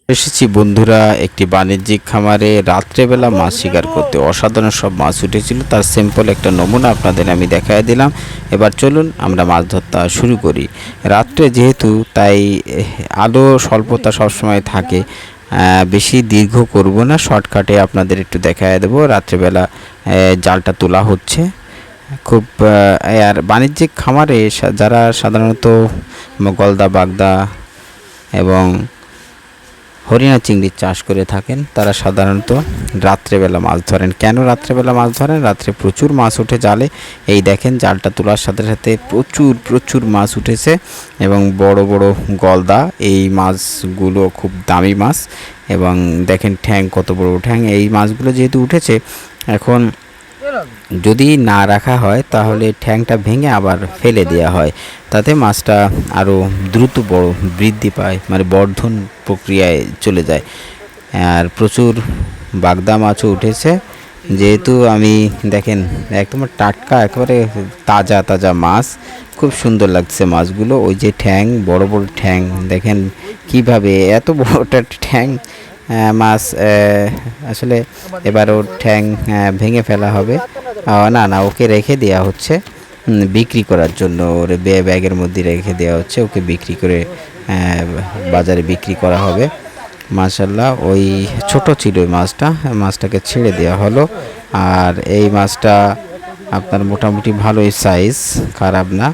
এসেছি বন্ধুরা একটি বাণিজ্যিক খামারে রাত্রেবেলা মাছ শিকার করতে। অসাধারণ সব মাছ উঠেছিল, তার সিম্পল একটা নমুনা আপনাদের আমি দেখায় দিলাম। এবার চলুন আমরা মাছ ধরতে শুরু করি। রাত্রে যেহেতু, তাই আলো স্বল্পতা সবসময় থাকে। বেশি দীর্ঘ করব না, শর্টকাটে আপনাদের একটু দেখায় দেবো। রাত্রেবেলা জালটা তোলা হচ্ছে খুব। আর বাণিজ্যিক খামারে যারা সাধারণত গলদা, বাগদা এবং হরিণা চিংড়ির চাষ করে থাকেন, তারা সাধারণত রাত্রেবেলা মাছ ধরেন। কেন রাত্রেবেলা মাছ ধরেন? রাত্রে প্রচুর মাছ ওঠে জালে। এই দেখেন, জালটা তোলার সাথে সাথে প্রচুর প্রচুর মাছ উঠেছে এবং বড় বড় গলদা। এই মাছগুলো খুব দামি মাছ এবং দেখেন ঠ্যাং, কত বড় ঠ্যাং। এই মাছগুলো যেহেতু উঠেছে, এখন যদি না রাখা হয় তাহলে ঠ্যাংটা ভেঙে আবার ফেলে দেওয়া হয়, তাতে মাছটা আরও দ্রুত বড় বৃদ্ধি পায়, মানে বর্ধন প্রক্রিয়ায় চলে যায়। আর প্রচুর বাগদা মাছও উঠেছে। যেহেতু আমি দেখেন একদম টাটকা, একেবারে তাজা তাজা মাছ, খুব সুন্দর লাগছে মাছগুলো। ওই যে ঠ্যাং, বড় বড় ঠ্যাং দেখেন কিভাবে, এত বড়টা ঠ্যাং মাছ। আসলে এবার ওর ঠ্যাং ভেঙে ফেলা হবে। না না, ওকে রেখে দেওয়া হচ্ছে বিক্রি করার জন্য। ওর ব্যাগের মধ্যে রেখে দেওয়া হচ্ছে, ওকে বিক্রি করে বাজারে বিক্রি করা হবে। মাশাল্লাহ, ওই ছোট ছিল ওই মাছটা, মাছটাকে ছেড়ে দেওয়া হলো। আর এই মাছটা আপনার মোটামুটি ভালোই সাইজ, খারাপ না।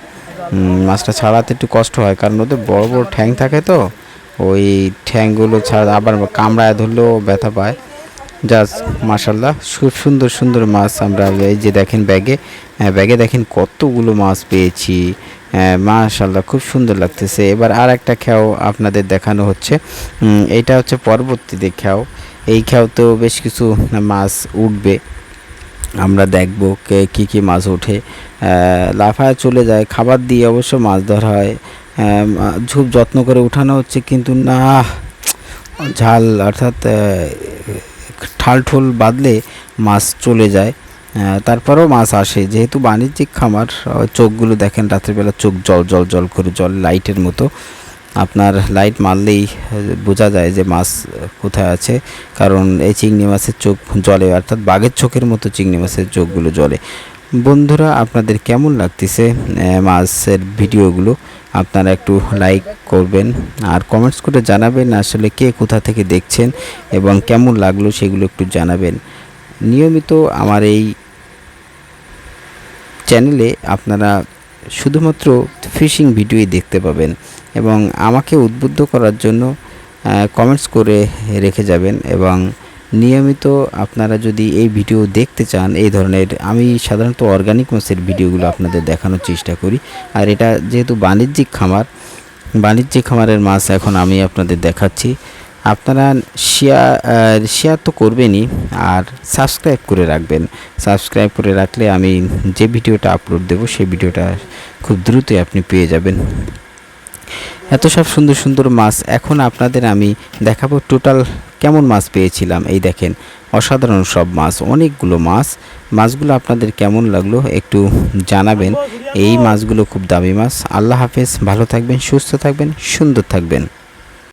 মাছটা ছাড়াতে একটু কষ্ট হয়, কারণ ওদের বড় বড় ঠ্যাং থাকে, তো ওই ঠ্যাংগুলো ছাড়া আবার কামড়ায় ধরলেও ব্যথা পায়। জাস্ট মাশাল্লাহ, খুব সুন্দর সুন্দর মাছ আমরা এই যে দেখেন ব্যাগে দেখেন কতগুলো মাছ পেয়েছি। মাশাল্লাহ, খুব সুন্দর লাগতেছে। এবার আর একটা খেয়াও আপনাদের দেখানো হচ্ছে। এইটা হচ্ছে পরবর্তীতে খেয়াও। এই খেয়াও তো বেশ কিছু মাছ উঠবে, আমরা দেখব কী কী মাছ ওঠে। লাফায় চলে যায়, খাবার দিয়ে অবশ্য মাছ ধরা হয়। খুব যত্ন করে উঠানো হচ্ছে, কিন্তু না, ঝাল অর্থাৎ ঠাল বাঁধলে মাছ চলে যায়। তারপরেও মাছ আসে, যেহেতু বাণিজ্যিক খামার। চোখগুলো দেখেন, রাত্রিবেলা চোখ জল জল জল করে, জল লাইটের মতো। আপনার লাইট মারলেই বোঝা যায় যে মাছ কোথায় আছে, কারণ এই চিংড়ি মাছের চোখ জলে, অর্থাৎ বাঘের চোখের মতো চিংড়ি মাছের চোখগুলো জ্বলে। বন্ধুরা, আপনাদের কেমন লাগতেছে মাছের ভিডিওগুলো? আপনারা একটু লাইক করবেন আর কমেন্টস করে জানাবেন আসলে কে কোথা থেকে দেখছেন এবং কেমন লাগলো সেগুলো একটু জানাবেন। নিয়মিত আমার এই চ্যানেলে আপনারা শুধুমাত্র ফিশিং ভিডিওই দেখতে পাবেন, এবং আমাকে উদ্বুদ্ধ করার জন্য কমেন্টস করে রেখে যাবেন। এবং নিয়মিত আপনারা যদি এই ভিডিও দেখতে চান, এই ধরনের, আমি সাধারণত অর্গানিক মাছের ভিডিওগুলো আপনাদের দেখানোর চেষ্টা করি। আর এটা যেহেতু বাণিজ্যিক খামারের মাছ এখন আমি আপনাদের দেখাচ্ছি। আপনারা শেয়ার তো করবেনই, আর সাবস্ক্রাইব করে রাখবেন। সাবস্ক্রাইব করে রাখলে আমি যে ভিডিওটা আপলোড দেব সেই ভিডিওটা খুব দ্রুতই আপনি পেয়ে যাবেন। এত সব সুন্দর সুন্দর মাছ এখন আপনাদের আমি দেখাবো টোটাল কেমন মাছ পেয়েছিলাম। এই দেখেন, অসাধারণ সব মাছ, অনেকগুলো মাছগুলো আপনাদের কেমন লাগলো একটু জানাবেন। এই মাছগুলো খুব দামি মাছ। আল্লাহ হাফেজ, ভালো থাকবেন, সুস্থ থাকবেন, সুন্দর থাকবেন।